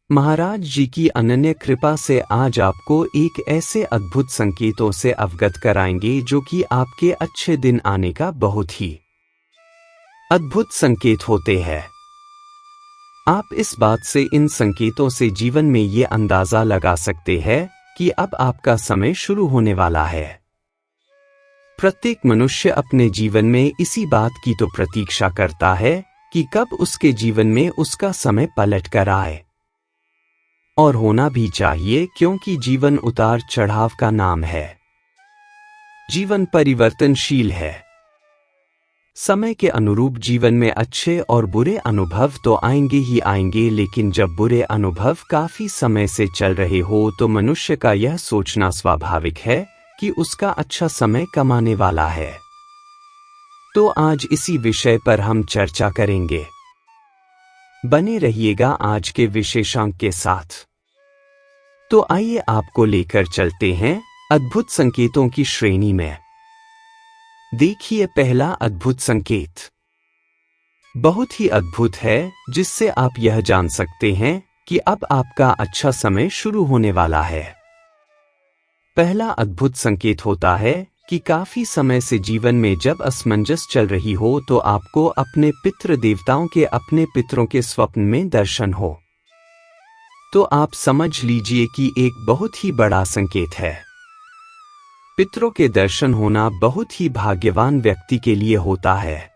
महाराज जी की अनन्य कृपा से आज आपको एक ऐसे अद्भुत संकेतों से अवगत कराएंगे जो कि आपके अच्छे दिन आने का बहुत ही अद्भुत संकेत होते हैं। आप इस बात से इन संकेतों से जीवन में ये अंदाजा लगा सकते हैं कि अब आपका समय शुरू होने वाला है। प्रत्येक मनुष्य अपने जीवन में इसी बात की तो प्रतीक्षा करता है कि कब उसके जीवन में उसका समय पलट कर आए, और होना भी चाहिए क्योंकि जीवन उतार चढ़ाव का नाम है। जीवन परिवर्तनशील है। समय के अनुरूप जीवन में अच्छे और बुरे अनुभव तो आएंगे ही आएंगे, लेकिन जब बुरे अनुभव काफी समय से चल रहे हो तो मनुष्य का यह सोचना स्वाभाविक है कि उसका अच्छा समय कमाने वाला है। तो आज इसी विषय पर हम चर्चा करेंगे। बने रहिएगा आज के विशेषांक के साथ। तो आइए आपको लेकर चलते हैं अद्भुत संकेतों की श्रेणी में। देखिए, पहला अद्भुत संकेत बहुत ही अद्भुत है, जिससे आप यह जान सकते हैं कि अब आपका अच्छा समय शुरू होने वाला है। पहला अद्भुत संकेत होता है कि काफी समय से जीवन में जब असमंजस चल रही हो तो आपको अपने पितृ देवताओं के, अपने पितरों के स्वप्न में दर्शन हो। तो आप समझ लीजिए कि एक बहुत ही बड़ा संकेत है। पितरों के दर्शन होना बहुत ही भाग्यवान व्यक्ति के लिए होता है।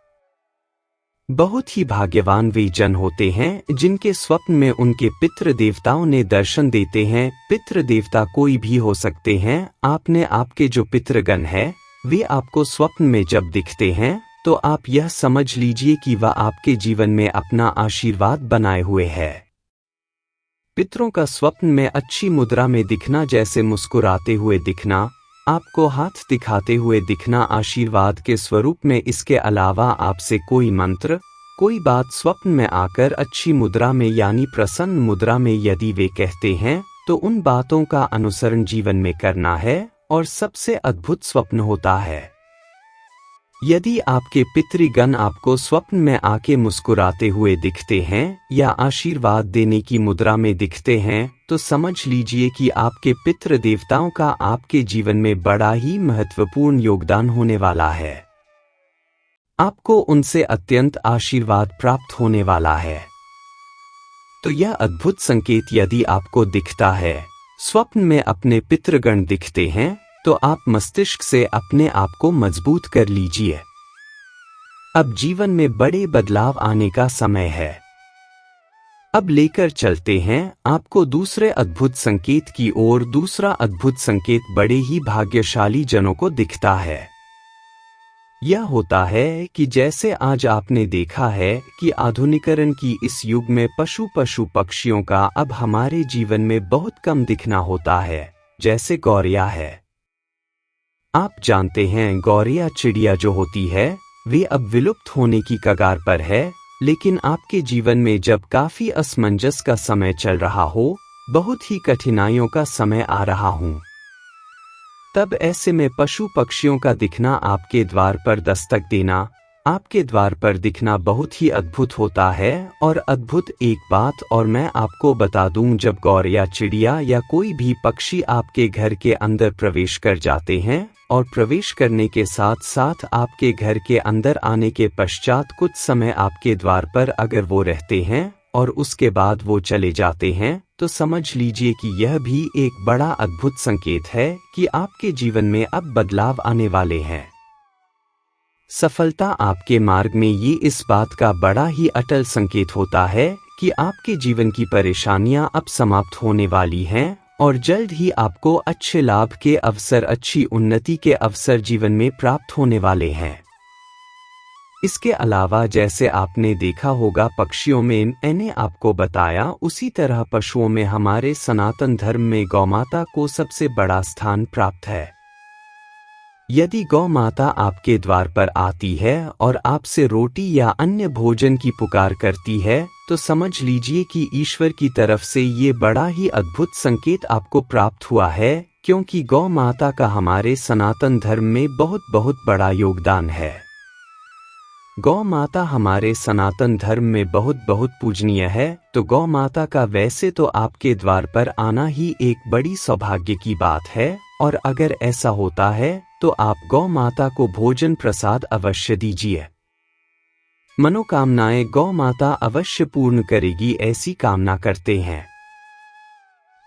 बहुत ही भाग्यवान वे जन होते हैं जिनके स्वप्न में उनके पितृ देवताओं ने दर्शन देते हैं। पितृ देवता कोई भी हो सकते हैं। आपके जो पितृगण हैं वे आपको स्वप्न में जब दिखते हैं तो आप यह समझ लीजिए कि वह आपके जीवन में अपना आशीर्वाद बनाए हुए है। पितरों का स्वप्न में अच्छी मुद्रा में दिखना, जैसे मुस्कुराते हुए दिखना, आपको हाथ दिखाते हुए दिखना, आशीर्वाद के स्वरूप में। इसके अलावा आपसे कोई मंत्र, कोई बात स्वप्न में आकर अच्छी मुद्रा में यानी प्रसन्न मुद्रा में यदि वे कहते हैं तो उन बातों का अनुसरण जीवन में करना है और सबसे अद्भुत स्वप्न होता है। यदि आपके पितृगण आपको स्वप्न में आके मुस्कुराते हुए दिखते हैं या आशीर्वाद देने की मुद्रा में दिखते हैं तो समझ लीजिए कि आपके पितृ देवताओं का आपके जीवन में बड़ा ही महत्वपूर्ण योगदान होने वाला है। आपको उनसे अत्यंत आशीर्वाद प्राप्त होने वाला है। तो यह अद्भुत संकेत यदि आपको दिखता है, स्वप्न में अपने पितृगण दिखते हैं, तो आप मस्तिष्क से अपने आप को मजबूत कर लीजिए। अब जीवन में बड़े बदलाव आने का समय है। अब लेकर चलते हैं आपको दूसरे अद्भुत संकेत की ओर। दूसरा अद्भुत संकेत बड़े ही भाग्यशाली जनों को दिखता है। यह होता है कि जैसे आज आपने देखा है कि आधुनिकीकरण की इस युग में पशु पक्षियों का अब हमारे जीवन में बहुत कम दिखना होता है, जैसे गौरैया है। आप जानते हैं गौरैया चिड़िया जो होती है वे अब विलुप्त होने की कगार पर है, लेकिन आपके जीवन में जब काफी असमंजस का समय चल रहा हो, बहुत ही कठिनाइयों का समय आ रहा हूं, तब ऐसे में पशु पक्षियों का दिखना, आपके द्वार पर दस्तक देना, आपके द्वार पर दिखना बहुत ही अद्भुत होता है। और अद्भुत एक बात और मैं आपको बता दूं, जब गौरैया चिड़िया या कोई भी पक्षी आपके घर के अंदर प्रवेश कर जाते हैं और प्रवेश करने के साथ साथ आपके घर के अंदर आने के पश्चात कुछ समय आपके द्वार पर अगर वो रहते हैं और उसके बाद वो चले जाते हैं, तो समझ लीजिए कि यह भी एक बड़ा अद्भुत संकेत है कि आपके जीवन में अब बदलाव आने वाले हैं। सफलता आपके मार्ग में ये इस बात का बड़ा ही अटल संकेत होता है कि आपके जीवन की परेशानियां अब समाप्त होने वाली हैं और जल्द ही आपको अच्छे लाभ के अवसर, अच्छी उन्नति के अवसर जीवन में प्राप्त होने वाले हैं। इसके अलावा जैसे आपने देखा होगा पक्षियों में मैंने आपको बताया, उसी तरह पशुओं में हमारे सनातन धर्म में गौमाता को सबसे बड़ा स्थान प्राप्त है। यदि गौ माता आपके द्वार पर आती है और आपसे रोटी या अन्य भोजन की पुकार करती है, तो समझ लीजिए कि ईश्वर की तरफ से ये बड़ा ही अद्भुत संकेत आपको प्राप्त हुआ है, क्योंकि गौ माता का हमारे सनातन धर्म में बहुत बहुत बड़ा योगदान है। गौ माता हमारे सनातन धर्म में बहुत बहुत पूजनीय है, तो गौ माता का वैसे तो आपके द्वार पर आना ही एक बड़ी सौभाग्य की बात है, और अगर ऐसा होता है तो आप गौ माता को भोजन प्रसाद अवश्य दीजिए। मनोकामनाएं गौ माता अवश्य पूर्ण करेगी, ऐसी कामना करते हैं।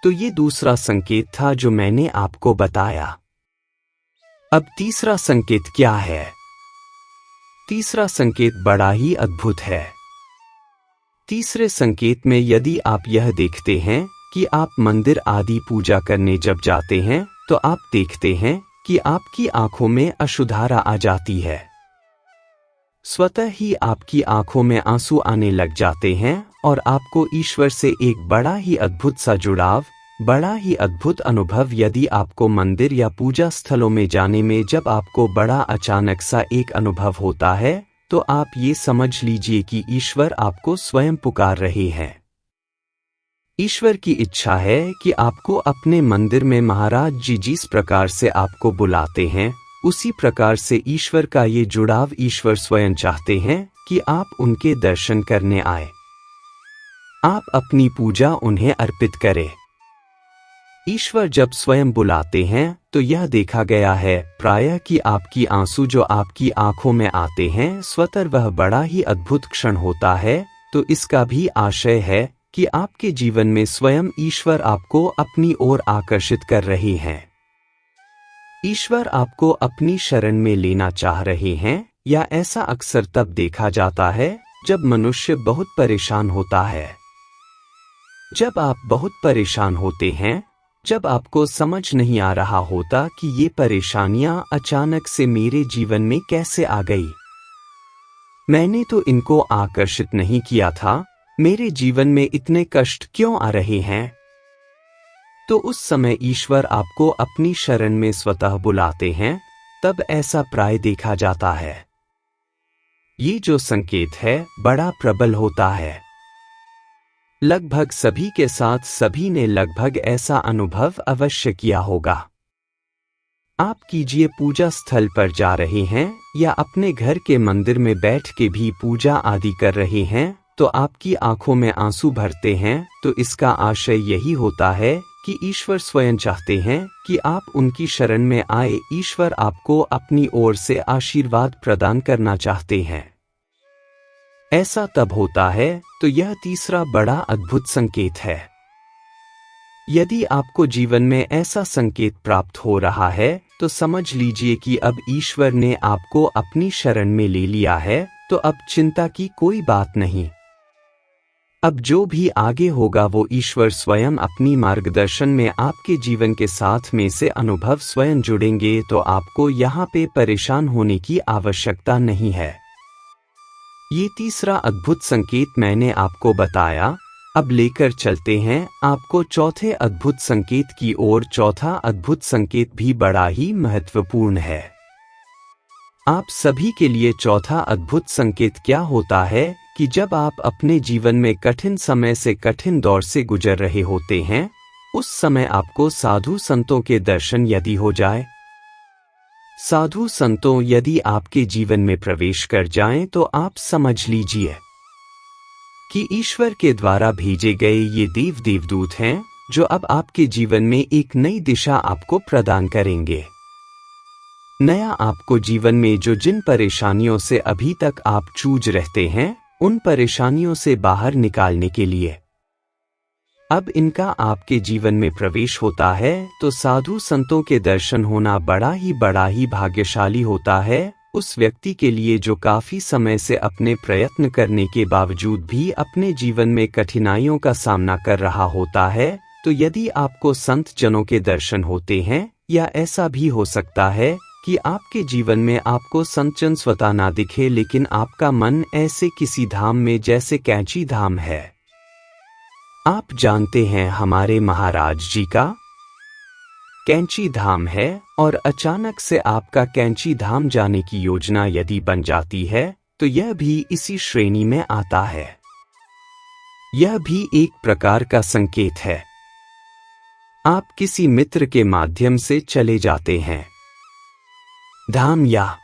तो ये दूसरा संकेत था जो मैंने आपको बताया। अब तीसरा संकेत क्या है? तीसरा संकेत बड़ा ही अद्भुत है। तीसरे संकेत में यदि आप यह देखते हैं कि आप मंदिर आदि पूजा करने जब जाते हैं तो आप देखते हैं कि आपकी आंखों में अश्रुधारा आ जाती है। स्वतः ही आपकी आंखों में आंसू आने लग जाते हैं और आपको ईश्वर से एक बड़ा ही अद्भुत सा जुड़ाव, बड़ा ही अद्भुत अनुभव यदि आपको मंदिर या पूजा स्थलों में जाने में जब आपको बड़ा अचानक सा एक अनुभव होता है तो आप ये समझ लीजिए कि ईश्वर आपको स्वयं पुकार रहे हैं। ईश्वर की इच्छा है कि आपको अपने मंदिर में महाराज जी जिस प्रकार से आपको बुलाते हैं उसी प्रकार से ईश्वर का ये जुड़ाव ईश्वर स्वयं चाहते हैं कि आप उनके दर्शन करने आए, आप अपनी पूजा उन्हें अर्पित करें। ईश्वर जब स्वयं बुलाते हैं तो यह देखा गया है प्रायः कि आपकी आंसू जो आपकी आंखों में आते हैं स्वतः वह बड़ा ही अद्भुत क्षण होता है। तो इसका भी आशय है कि आपके जीवन में स्वयं ईश्वर आपको अपनी ओर आकर्षित कर रहे हैं। ईश्वर आपको अपनी शरण में लेना चाह रहे हैं, या ऐसा अक्सर तब देखा जाता है जब मनुष्य बहुत परेशान होता है। जब आप बहुत परेशान होते हैं, जब आपको समझ नहीं आ रहा होता कि ये परेशानियां अचानक से मेरे जीवन में कैसे आ गई, मैंने तो इनको आकर्षित नहीं किया था, मेरे जीवन में इतने कष्ट क्यों आ रहे हैं, तो उस समय ईश्वर आपको अपनी शरण में स्वतः बुलाते हैं। तब ऐसा प्राय देखा जाता है। ये जो संकेत है बड़ा प्रबल होता है। लगभग सभी के साथ सभी ने लगभग ऐसा अनुभव अवश्य किया होगा। आप कीजिए पूजा स्थल पर जा रहे हैं या अपने घर के मंदिर में बैठ के भी पूजा आदि कर रहे हैं तो आपकी आंखों में आंसू भरते हैं, तो इसका आशय यही होता है कि ईश्वर स्वयं चाहते हैं कि आप उनकी शरण में आए। ईश्वर आपको अपनी ओर से आशीर्वाद प्रदान करना चाहते हैं। ऐसा तब होता है तो यह तीसरा बड़ा अद्भुत संकेत है। यदि आपको जीवन में ऐसा संकेत प्राप्त हो रहा है तो समझ लीजिए कि अब ईश्वर ने आपको अपनी शरण में ले लिया है, तो अब चिंता की कोई बात नहीं। अब जो भी आगे होगा वो ईश्वर स्वयं अपनी मार्गदर्शन में आपके जीवन के साथ में से अनुभव स्वयं जुड़ेंगे, तो आपको यहाँ पे परेशान होने की आवश्यकता नहीं है। ये तीसरा अद्भुत संकेत मैंने आपको बताया। अब लेकर चलते हैं आपको चौथे अद्भुत संकेत की ओर। चौथा अद्भुत संकेत भी बड़ा ही महत्वपूर्ण है। आप सभी के लिए चौथा अद्भुत संकेत क्या होता है कि जब आप अपने जीवन में कठिन समय से कठिन दौर से गुजर रहे होते हैं, उस समय आपको साधु संतों के दर्शन यदि हो जाए, साधु संतों यदि आपके जीवन में प्रवेश कर जाएं, तो आप समझ लीजिए कि ईश्वर के द्वारा भेजे गए ये देवदूत हैं जो अब आपके जीवन में एक नई दिशा आपको प्रदान करेंगे। नया आपको जीवन में जो जिन परेशानियों से अभी तक आप जूझ रहते हैं, उन परेशानियों से बाहर निकालने के लिए अब इनका आपके जीवन में प्रवेश होता है, तो साधु संतों के दर्शन होना बड़ा ही भाग्यशाली होता है उस व्यक्ति के लिए जो काफी समय से अपने प्रयत्न करने के बावजूद भी अपने जीवन में कठिनाइयों का सामना कर रहा होता है। तो यदि आपको संत जनों के दर्शन होते हैं, या ऐसा भी हो सकता है कि आपके जीवन में आपको संत जन स्वतः ना दिखे, लेकिन आपका मन ऐसे किसी धाम में जैसे कैंची धाम है, आप जानते हैं हमारे महाराज जी का कैंची धाम है, और अचानक से आपका कैंची धाम जाने की योजना यदि बन जाती है तो यह भी इसी श्रेणी में आता है। यह भी एक प्रकार का संकेत है। आप किसी मित्र के माध्यम से चले जाते हैं धाम, या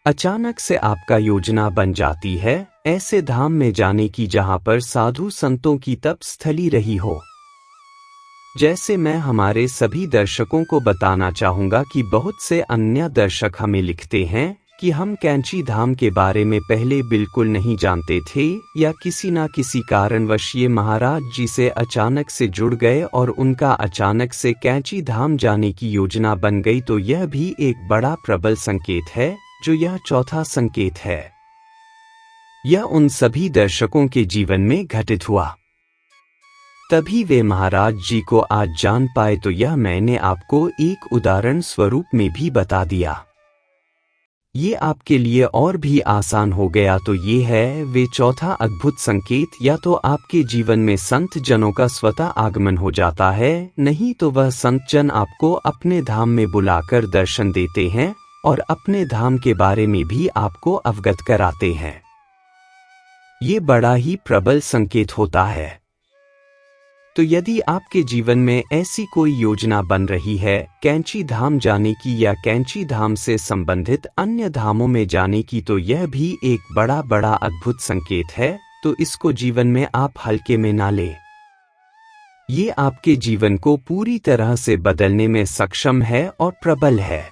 अचानक से आपका योजना बन जाती है ऐसे धाम में जाने की जहां पर साधु संतों की तपस्थली रही हो। जैसे मैं हमारे सभी दर्शकों को बताना चाहूंगा कि बहुत से अन्य दर्शक हमें लिखते हैं कि हम कैंची धाम के बारे में पहले बिल्कुल नहीं जानते थे या किसी ना किसी कारणवश ये महाराज जी से अचानक से जुड़ गए और उनका अचानक से कैंची धाम जाने की योजना बन गई। तो यह भी एक बड़ा प्रबल संकेत है जो यह चौथा संकेत है। यह उन सभी दर्शकों के जीवन में घटित हुआ, तभी वे महाराज जी को आज जान पाए। तो यह मैंने आपको एक उदाहरण स्वरूप में भी बता दिया, ये आपके लिए और भी आसान हो गया। तो ये है वे चौथा अद्भुत संकेत, या तो आपके जीवन में संत जनों का स्वतः आगमन हो जाता है, नहीं तो वह संत जन आपको अपने धाम में बुलाकर दर्शन देते हैं और अपने धाम के बारे में भी आपको अवगत कराते हैं। ये बड़ा ही प्रबल संकेत होता है। तो यदि आपके जीवन में ऐसी कोई योजना बन रही है कैंची धाम जाने की या कैंची धाम से संबंधित अन्य धामों में जाने की, तो यह भी एक बड़ा अद्भुत संकेत है। तो इसको जीवन में आप हल्के में ना लें। ये आपके जीवन को पूरी तरह से बदलने में सक्षम है और प्रबल है।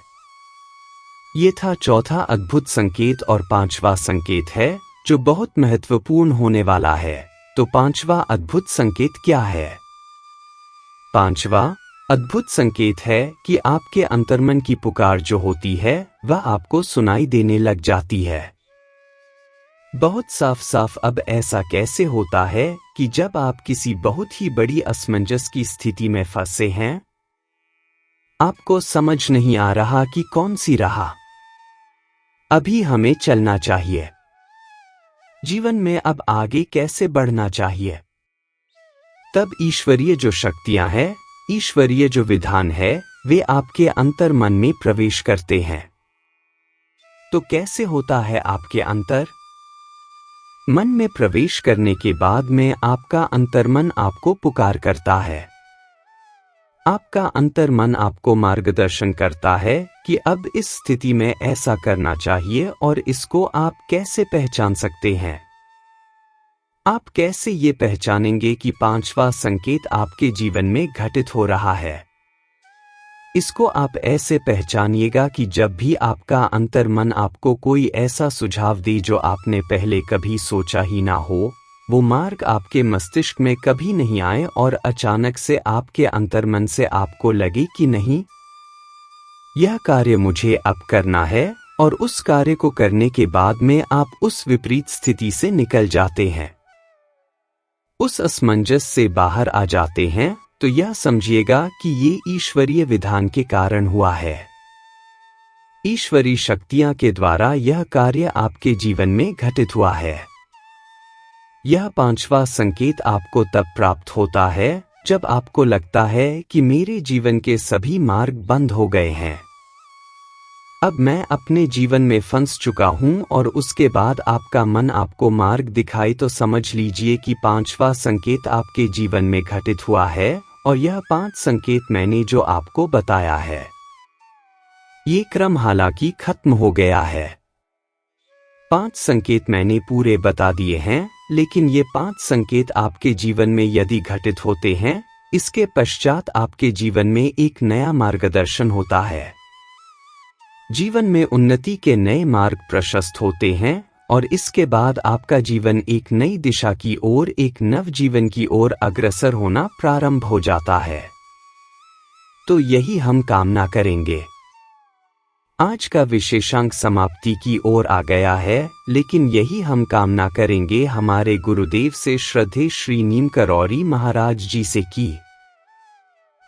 ये था चौथा अद्भुत संकेत। और पांचवा संकेत है जो बहुत महत्वपूर्ण होने वाला है। तो पांचवा अद्भुत संकेत क्या है? पांचवा अद्भुत संकेत है कि आपके अंतर्मन की पुकार जो होती है वह आपको सुनाई देने लग जाती है। बहुत साफ अब ऐसा कैसे होता है कि जब आप किसी बहुत ही बड़ी असमंजस की स्थिति में फंसे हैं, आपको समझ नहीं आ रहा कि कौन सी राह अभी हमें चलना चाहिए, जीवन में अब आगे कैसे बढ़ना चाहिए, तब ईश्वरीय जो शक्तियां हैं, ईश्वरीय जो विधान है, वे आपके अंतर मन में प्रवेश करते हैं। तो कैसे होता है आपके अंतर मन में प्रवेश करने के बाद में आपका अंतर्मन आपको पुकार करता है। आपका अंतर्मन आपको मार्गदर्शन करता है कि अब इस स्थिति में ऐसा करना चाहिए। और इसको आप कैसे पहचान सकते हैं? आप कैसे ये पहचानेंगे कि पांचवा संकेत आपके जीवन में घटित हो रहा है? इसको आप ऐसे पहचानिएगा कि जब भी आपका अंतर्मन आपको कोई ऐसा सुझाव दे जो आपने पहले कभी सोचा ही ना हो, वो मार्ग आपके मस्तिष्क में कभी नहीं आए और अचानक से आपके अंतर्मन से आपको लगे कि नहीं, यह कार्य मुझे अब करना है, और उस कार्य को करने के बाद में आप उस विपरीत स्थिति से निकल जाते हैं, उस असमंजस से बाहर आ जाते हैं। तो यह समझिएगा कि ये ईश्वरीय विधान के कारण हुआ है। ईश्वरीय शक्तियां के द्वारा यह कार्य आपके जीवन में घटित हुआ है। यह पांचवा संकेत आपको तब प्राप्त होता है जब आपको लगता है कि मेरे जीवन के सभी मार्ग बंद हो गए हैं, अब मैं अपने जीवन में फंस चुका हूं, और उसके बाद आपका मन आपको मार्ग दिखाई। तो समझ लीजिए कि पांचवा संकेत आपके जीवन में घटित हुआ है। और यह 5 संकेत मैंने जो आपको बताया है, ये क्रम हालांकि खत्म हो गया है। 5 संकेत मैंने पूरे बता दिए हैं, लेकिन ये 5 संकेत आपके जीवन में यदि घटित होते हैं, इसके पश्चात आपके जीवन में एक नया मार्गदर्शन होता है। जीवन में उन्नति के नए मार्ग प्रशस्त होते हैं, और इसके बाद आपका जीवन एक नई दिशा की ओर, एक नव जीवन की ओर अग्रसर होना प्रारंभ हो जाता है। तो यही हम कामना करेंगे। आज का विशेषांक समाप्ति की ओर आ गया है, लेकिन यही हम कामना करेंगे हमारे गुरुदेव से, श्रद्धेय श्री नीम करौरी महाराज जी से, कि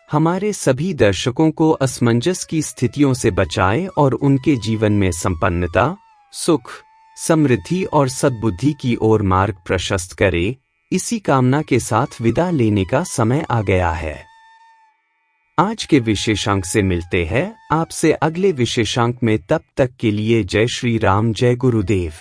हमारे सभी दर्शकों को असमंजस की स्थितियों से बचाएं और उनके जीवन में संपन्नता, सुख, समृद्धि और सद्बुद्धि की ओर मार्ग प्रशस्त करे। इसी कामना के साथ विदा लेने का समय आ गया है। आज के विशेषांक से मिलते हैं आपसे अगले विशेषांक में। तब तक के लिए जय श्री राम, जय गुरुदेव।